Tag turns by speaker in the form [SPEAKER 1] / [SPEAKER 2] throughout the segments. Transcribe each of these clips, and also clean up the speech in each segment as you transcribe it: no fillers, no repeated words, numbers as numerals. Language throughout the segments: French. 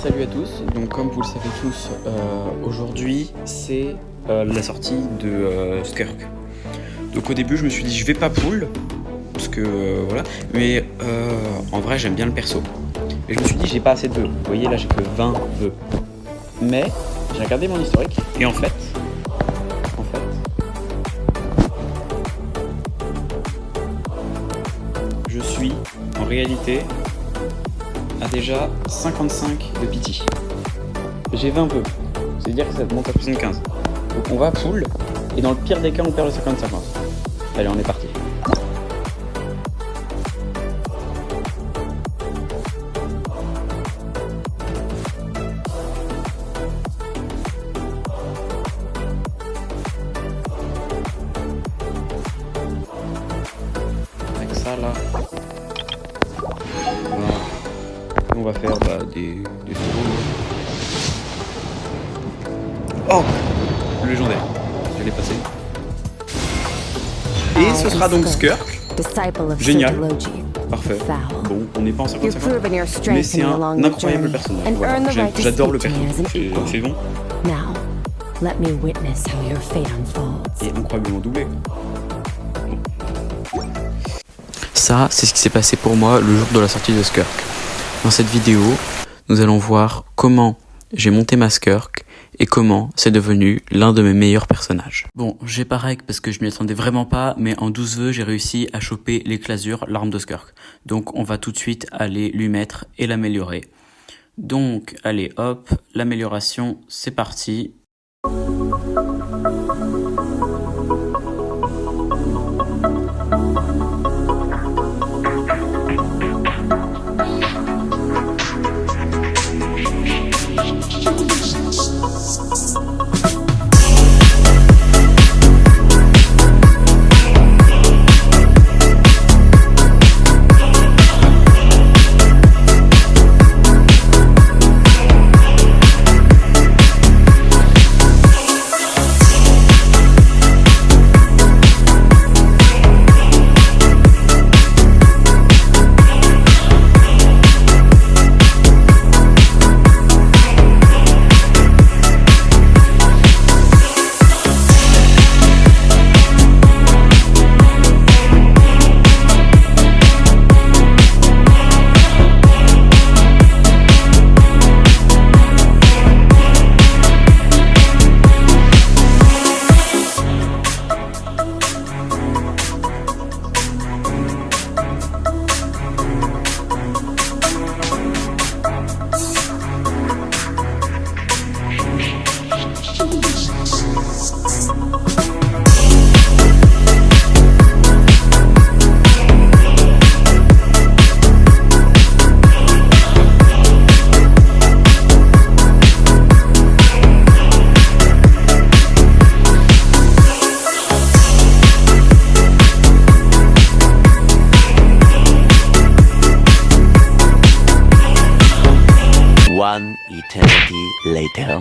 [SPEAKER 1] salut à tous. Donc comme vous le savez tous, aujourd'hui c'est la sortie de Skirk. Donc au début je me suis dit je vais pas pull, parce que voilà, mais en vrai j'aime bien le perso. Et je me suis dit j'ai pas assez de vœux. Vous voyez là j'ai que 20 vœux. Mais j'ai regardé mon historique et en fait, je suis en réalité à déjà 55 de pity. J'ai 20 vœux, c'est-à-dire que ça monte à 75. Donc on va full, et dans le pire des cas on perd le 50-50. Allez, on est parti. Avec ça là. Voilà. On va faire des solos. Oh, le légendaire, je l'ai passé. Et ce sera donc Skirk. Génial. Parfait. Bon, on n'est pas en 50-50, mais c'est un incroyable personnage. Voilà. J'adore le personnage. C'est bon. Et incroyablement doublé. Ça, c'est ce qui s'est passé pour moi le jour de la sortie de Skirk. Dans cette vidéo, nous allons voir comment j'ai monté ma Skirk et comment c'est devenu l'un de mes meilleurs personnages. Bon, j'ai pas règle parce que je m'y attendais vraiment pas, mais en 12 vœux, j'ai réussi à choper l'éclasure, l'arme de Skirk. Donc on va tout de suite aller lui mettre et l'améliorer. Donc, allez hop, l'amélioration, c'est parti.
[SPEAKER 2] One eternity later.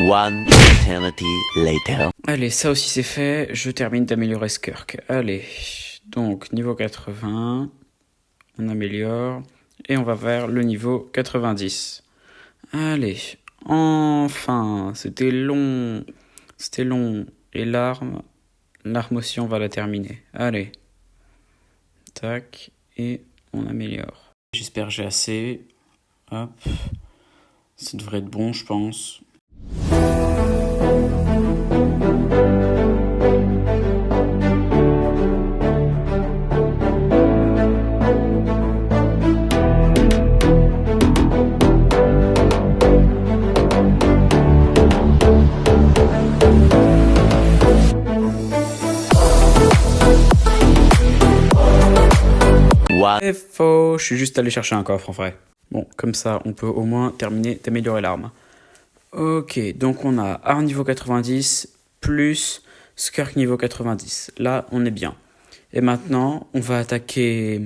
[SPEAKER 2] One eternity later.
[SPEAKER 1] Allez, ça aussi c'est fait, je termine d'améliorer Skirk. Allez, donc niveau 80, on améliore, et on va vers le niveau 90. Allez, enfin, c'était long, et l'arme aussi on va la terminer. Allez, tac, et on améliore. J'espère que j'ai assez, hop, ça devrait être bon je pense.
[SPEAKER 2] One.
[SPEAKER 1] C'est faux, je suis juste allé chercher un coffre en vrai. Bon, comme ça, on peut au moins terminer d'améliorer l'arme. Ok, donc on a arme niveau 90 plus skirk niveau 90. Là, on est bien. Et maintenant, on va attaquer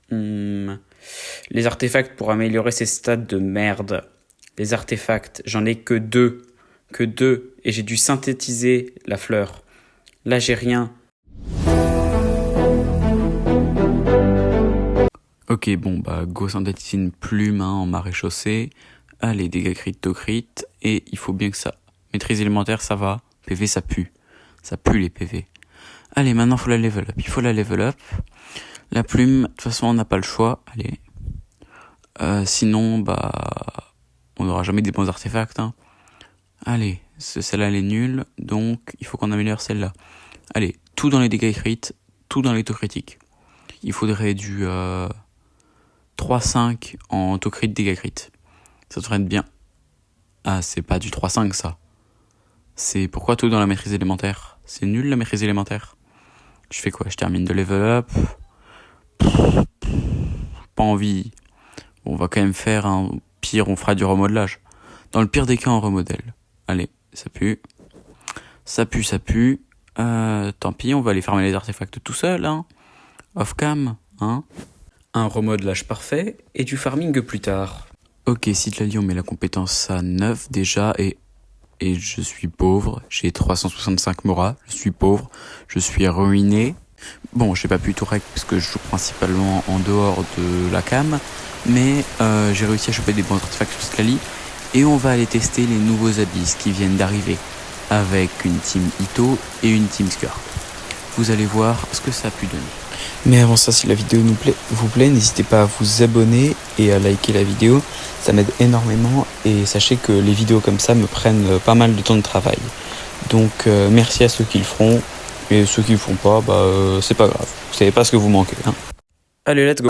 [SPEAKER 1] les artefacts pour améliorer ces stats de merde. Les artefacts, j'en ai que deux. Que deux. Et j'ai dû synthétiser la fleur. Là, j'ai rien. Ok, bon, bah, go synthétiser une plume en maréchaussée. Allez, dégâts crit, to crit. Et il faut bien que ça. Maîtrise élémentaire, ça va. PV, ça pue. Ça pue les PV. Allez, maintenant, faut la level up. Il faut la level up. La plume, de toute façon, on n'a pas le choix. Allez. Sinon, bah, on n'aura jamais des bons artefacts. Hein. Allez, celle-là, elle est nulle. Donc, il faut qu'on améliore celle-là. Allez, tout dans les dégâts crit, tout dans les taux critiques. Il faudrait du 3-5 en taux crit, dégâts crit. Ça devrait être bien. Ah, c'est pas du 3-5, ça. C'est pourquoi tout dans la maîtrise élémentaire? C'est nul, la maîtrise élémentaire. Je fais quoi? Je termine de level up. Pas envie. Bon, on va quand même faire un pire, on fera du remodelage. Dans le pire des cas, on remodèle. Allez, ça pue. Ça pue, ça pue. Tant pis, on va aller farmer les artefacts tout seul, hein. Off cam, hein. Un remodelage parfait et du farming plus tard. Ok, Citlali, on met la compétence à 9 déjà et je suis pauvre. J'ai 365 Mora, je suis pauvre, je suis ruiné. Bon, j'ai pas pu tout rec parce que je joue principalement en dehors de la cam, mais j'ai réussi à choper des bons artefacts sur Scali et on va aller tester les nouveaux abysses qui viennent d'arriver avec une team Ito et une team Skirk. Vous allez voir ce que ça a pu donner. Mais avant ça, si la vidéo vous plaît, n'hésitez pas à vous abonner et à liker la vidéo. Ça m'aide énormément et sachez que les vidéos comme ça me prennent pas mal de temps de travail. Donc merci à ceux qui le feront et ceux qui le font pas, c'est pas grave. Vous savez pas ce que vous manquez. Hein. Allez, let's go.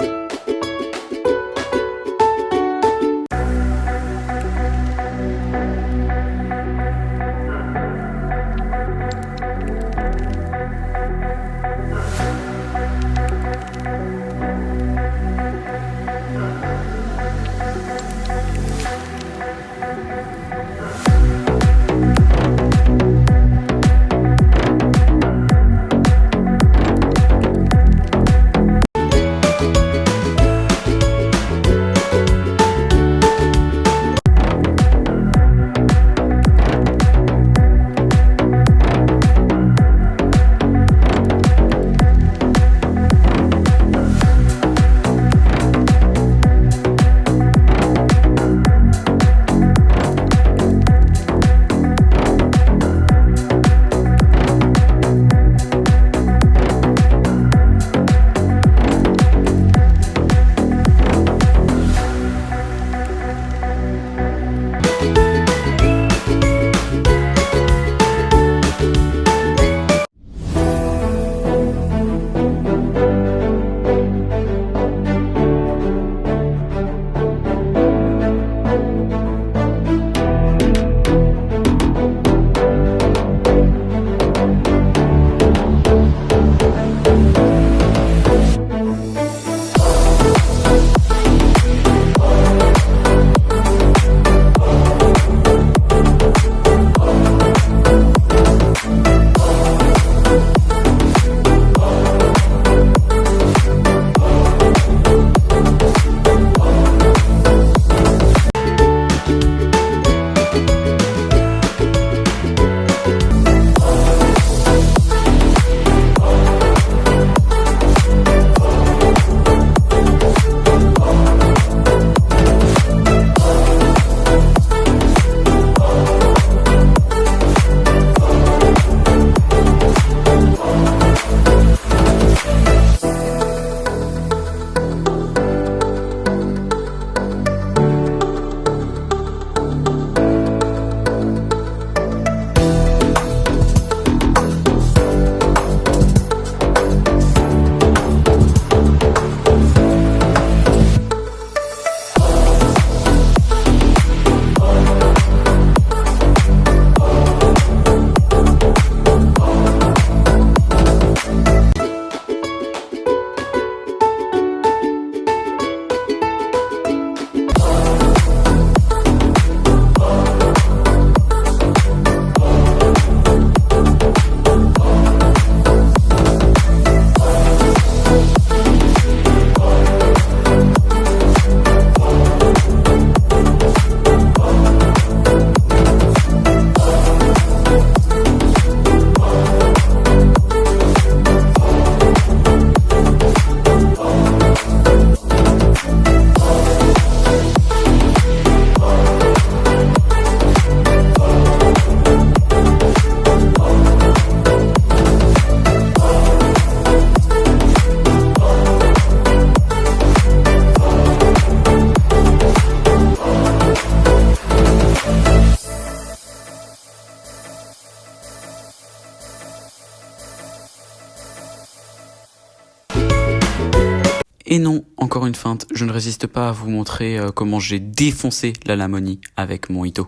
[SPEAKER 1] Et non, encore une feinte, je ne résiste pas à vous montrer comment j'ai défoncé la Lamonie avec mon Ito.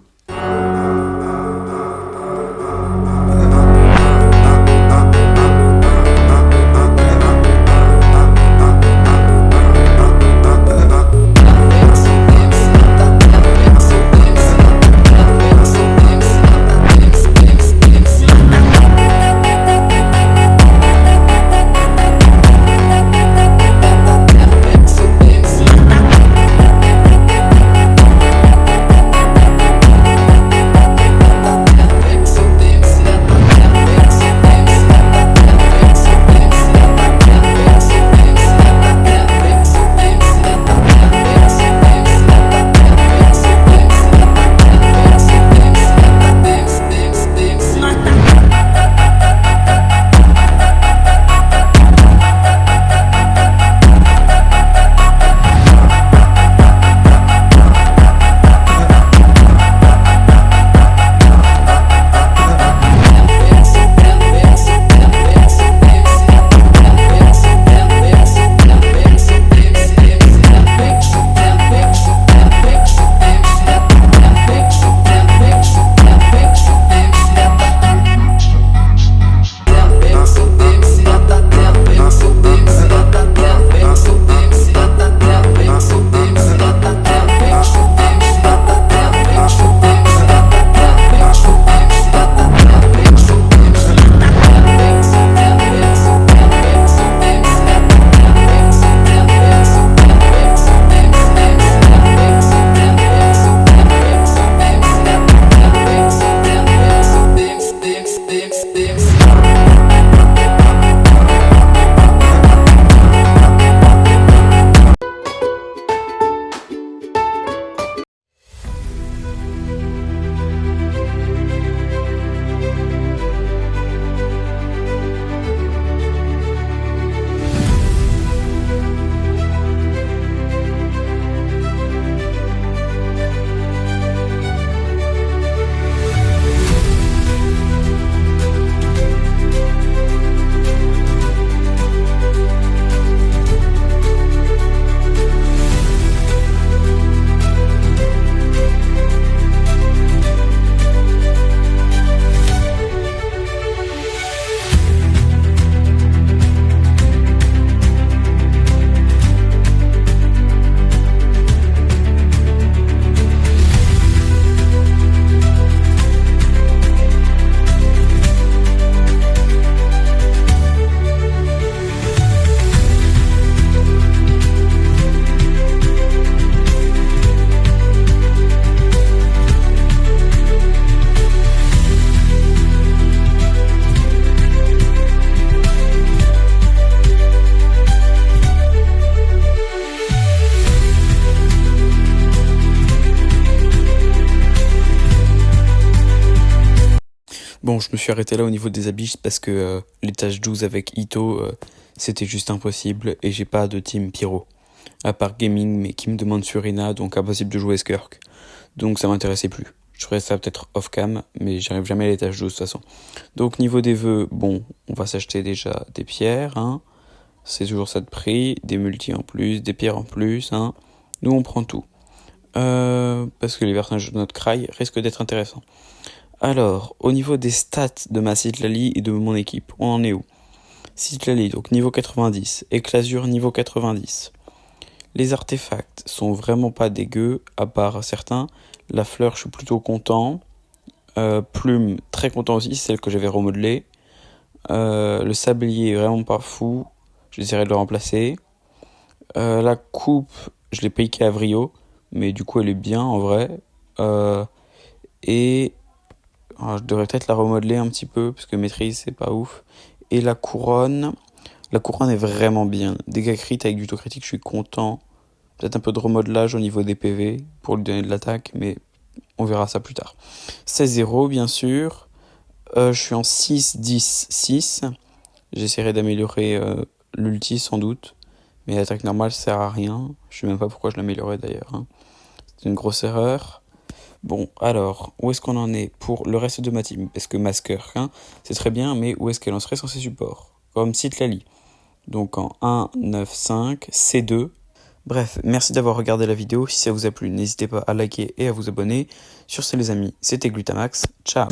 [SPEAKER 1] Bon, je me suis arrêté là au niveau des habits parce que l'étage 12 avec Ito, c'était juste impossible et j'ai pas de team Pyro. À part gaming, mais qui me demande sur Ina, donc impossible de jouer Skirk. Donc ça m'intéressait plus. Je ferais ça peut-être off-cam, mais j'arrive jamais à l'étage 12 de toute façon. Donc niveau des vœux, bon, on va s'acheter déjà des pierres, hein. C'est toujours ça de prix, des multis en plus, des pierres en plus, hein. Nous on prend tout. Parce que les personnages de notre cry risquent d'être intéressants. Alors, au niveau des stats de ma Citlali et de mon équipe, on en est où? Citlali, donc niveau 90, Éclasure niveau 90. Les artefacts sont vraiment pas dégueux, à part certains. La fleur, je suis plutôt content. Plume, très content aussi, c'est celle que j'avais remodelée. Le sablier, vraiment pas fou. J'essaierai de le remplacer. La coupe, je l'ai payée à Vrio, mais du coup elle est bien en vrai. Je devrais peut-être la remodeler un petit peu, parce que maîtrise c'est pas ouf. Et la couronne est vraiment bien. Dégâts crit avec du taux critique, je suis content. Peut-être un peu de remodelage au niveau des PV pour lui donner de l'attaque, mais on verra ça plus tard. 16-0 bien sûr. Je suis en 6-10-6. J'essaierai d'améliorer l'ulti sans doute. Mais l'attaque normale sert à rien. Je sais même pas pourquoi je l'améliorais d'ailleurs. Hein. C'est une grosse erreur. Bon, alors, où est-ce qu'on en est pour le reste de ma team? Parce que Masker, hein, c'est très bien, mais où est-ce qu'elle en serait sans ses supports? Comme Citlali. donc en 1, 9, 5, C2. Bref, merci d'avoir regardé la vidéo. Si ça vous a plu, n'hésitez pas à liker et à vous abonner. Sur ce les amis, c'était Glutamax. Ciao.